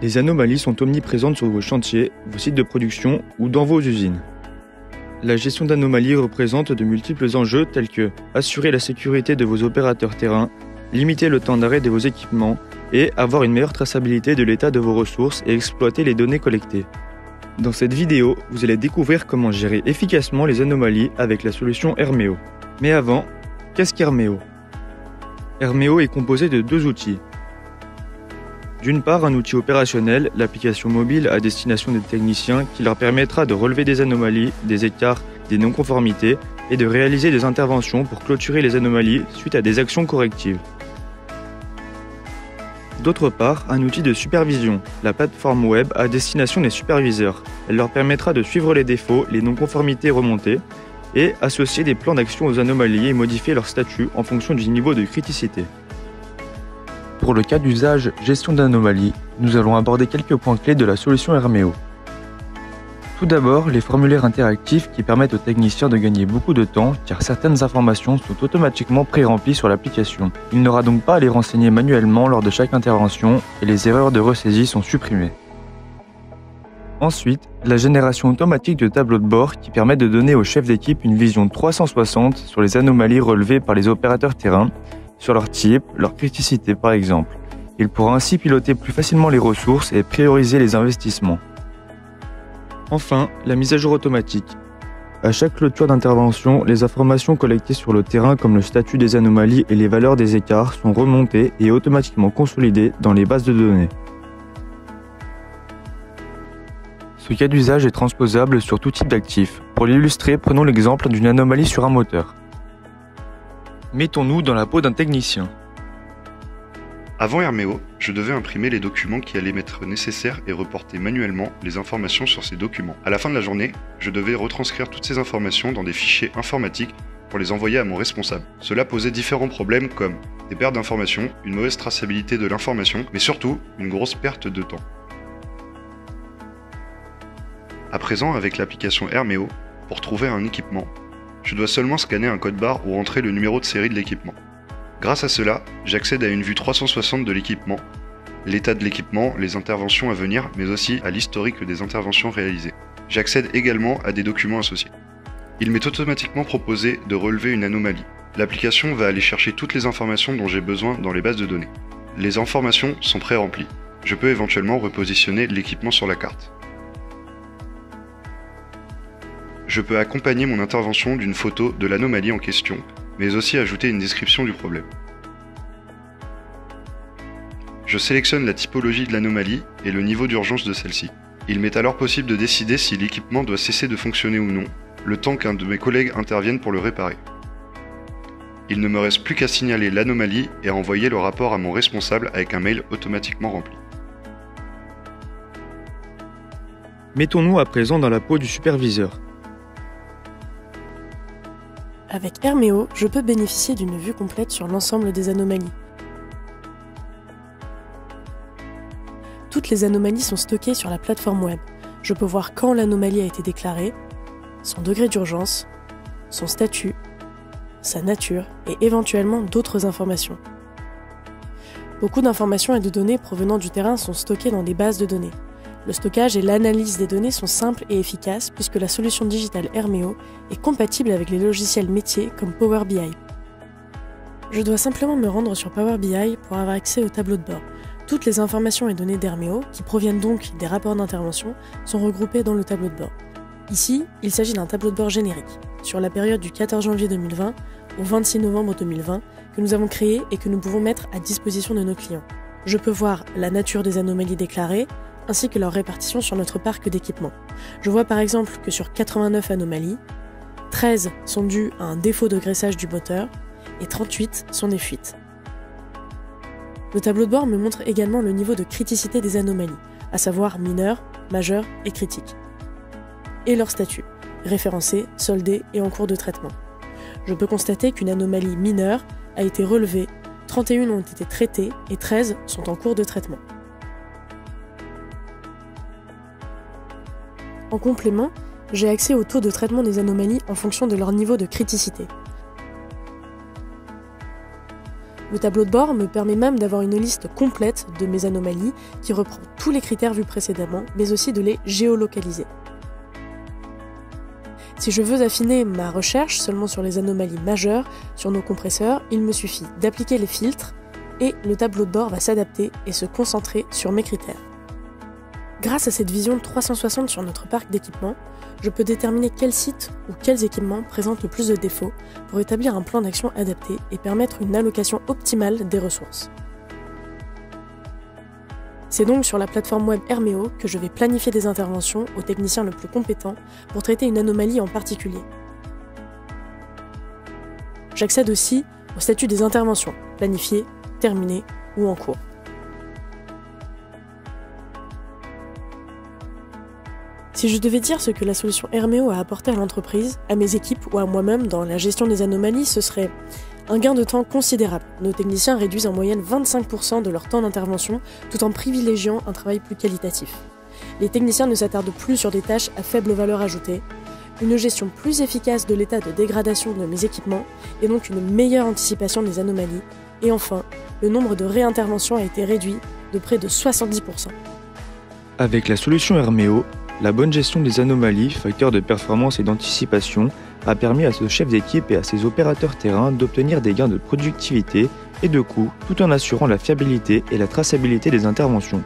Les anomalies sont omniprésentes sur vos chantiers, vos sites de production ou dans vos usines. La gestion d'anomalies représente de multiples enjeux tels que assurer la sécurité de vos opérateurs terrain, limiter le temps d'arrêt de vos équipements et avoir une meilleure traçabilité de l'état de vos ressources et exploiter les données collectées. Dans cette vidéo, vous allez découvrir comment gérer efficacement les anomalies avec la solution Hermeo. Mais avant, qu'est-ce qu'Hermeo ? Hermeo est composé de deux outils. D'une part, un outil opérationnel, l'application mobile à destination des techniciens qui leur permettra de relever des anomalies, des écarts, des non-conformités et de réaliser des interventions pour clôturer les anomalies suite à des actions correctives. D'autre part, un outil de supervision, la plateforme web à destination des superviseurs. Elle leur permettra de suivre les défauts, les non-conformités remontées et associer des plans d'action aux anomalies et modifier leur statut en fonction du niveau de criticité. Pour le cas d'usage gestion d'anomalies, nous allons aborder quelques points clés de la solution Hermeo. Tout d'abord, les formulaires interactifs qui permettent aux techniciens de gagner beaucoup de temps car certaines informations sont automatiquement pré-remplies sur l'application. Il n'aura donc pas à les renseigner manuellement lors de chaque intervention et les erreurs de ressaisie sont supprimées. Ensuite, la génération automatique de tableaux de bord qui permet de donner au chef d'équipe une vision 360 sur les anomalies relevées par les opérateurs terrain, sur leur type, leur criticité par exemple. Il pourra ainsi piloter plus facilement les ressources et prioriser les investissements. Enfin, la mise à jour automatique. À chaque clôture d'intervention, les informations collectées sur le terrain comme le statut des anomalies et les valeurs des écarts sont remontées et automatiquement consolidées dans les bases de données. Ce cas d'usage est transposable sur tout type d'actifs. Pour l'illustrer, prenons l'exemple d'une anomalie sur un moteur. Mettons-nous dans la peau d'un technicien. Avant Hermeo, je devais imprimer les documents qui allaient m'être nécessaires et reporter manuellement les informations sur ces documents. À la fin de la journée, je devais retranscrire toutes ces informations dans des fichiers informatiques pour les envoyer à mon responsable. Cela posait différents problèmes comme des pertes d'informations, une mauvaise traçabilité de l'information, mais surtout une grosse perte de temps. À présent, avec l'application Hermeo, pour trouver un équipement, je dois seulement scanner un code barre ou rentrer le numéro de série de l'équipement. Grâce à cela, j'accède à une vue 360 de l'équipement, l'état de l'équipement, les interventions à venir, mais aussi à l'historique des interventions réalisées. J'accède également à des documents associés. Il m'est automatiquement proposé de relever une anomalie. L'application va aller chercher toutes les informations dont j'ai besoin dans les bases de données. Les informations sont pré-remplies. Je peux éventuellement repositionner l'équipement sur la carte. Je peux accompagner mon intervention d'une photo de l'anomalie en question, mais aussi ajouter une description du problème. Je sélectionne la typologie de l'anomalie et le niveau d'urgence de celle-ci. Il m'est alors possible de décider si l'équipement doit cesser de fonctionner ou non, le temps qu'un de mes collègues intervienne pour le réparer. Il ne me reste plus qu'à signaler l'anomalie et à envoyer le rapport à mon responsable avec un mail automatiquement rempli. Mettons-nous à présent dans la peau du superviseur. Avec Hermeo, je peux bénéficier d'une vue complète sur l'ensemble des anomalies. Toutes les anomalies sont stockées sur la plateforme web. Je peux voir quand l'anomalie a été déclarée, son degré d'urgence, son statut, sa nature et éventuellement d'autres informations. Beaucoup d'informations et de données provenant du terrain sont stockées dans des bases de données. Le stockage et l'analyse des données sont simples et efficaces puisque la solution digitale Hermeo est compatible avec les logiciels métiers comme Power BI. Je dois simplement me rendre sur Power BI pour avoir accès au tableau de bord. Toutes les informations et données d'Hermeo, qui proviennent donc des rapports d'intervention, sont regroupées dans le tableau de bord. Ici, il s'agit d'un tableau de bord générique, sur la période du 14 janvier 2020 au 26 novembre 2020, que nous avons créé et que nous pouvons mettre à disposition de nos clients. Je peux voir la nature des anomalies déclarées, ainsi que leur répartition sur notre parc d'équipements. Je vois par exemple que sur 89 anomalies, 13 sont dues à un défaut de graissage du moteur et 38 sont des fuites. Le tableau de bord me montre également le niveau de criticité des anomalies, à savoir mineur, majeur et critique. Et leur statut, référencé, soldé et en cours de traitement. Je peux constater qu'une anomalie mineure a été relevée, 31 ont été traitées et 13 sont en cours de traitement. En complément, j'ai accès au taux de traitement des anomalies en fonction de leur niveau de criticité. Le tableau de bord me permet même d'avoir une liste complète de mes anomalies qui reprend tous les critères vus précédemment, mais aussi de les géolocaliser. Si je veux affiner ma recherche seulement sur les anomalies majeures, sur nos compresseurs, il me suffit d'appliquer les filtres et le tableau de bord va s'adapter et se concentrer sur mes critères. Grâce à cette vision 360 sur notre parc d'équipements, je peux déterminer quels sites ou quels équipements présentent le plus de défauts pour établir un plan d'action adapté et permettre une allocation optimale des ressources. C'est donc sur la plateforme web Herméo que je vais planifier des interventions au technicien le plus compétent pour traiter une anomalie en particulier. J'accède aussi au statut des interventions, planifiées, terminées ou en cours. Si je devais dire ce que la solution Herméo a apporté à l'entreprise, à mes équipes ou à moi-même dans la gestion des anomalies, ce serait un gain de temps considérable. Nos techniciens réduisent en moyenne 25% de leur temps d'intervention tout en privilégiant un travail plus qualitatif. Les techniciens ne s'attardent plus sur des tâches à faible valeur ajoutée, une gestion plus efficace de l'état de dégradation de mes équipements et donc une meilleure anticipation des anomalies. Et enfin, le nombre de réinterventions a été réduit de près de 70%. Avec la solution Herméo, la bonne gestion des anomalies, facteur de performance et d'anticipation, a permis à ce chef d'équipe et à ses opérateurs terrain d'obtenir des gains de productivité et de coûts, tout en assurant la fiabilité et la traçabilité des interventions.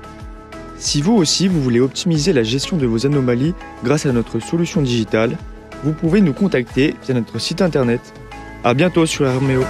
Si vous aussi vous voulez optimiser la gestion de vos anomalies grâce à notre solution digitale, vous pouvez nous contacter via notre site internet. À bientôt sur Herméo.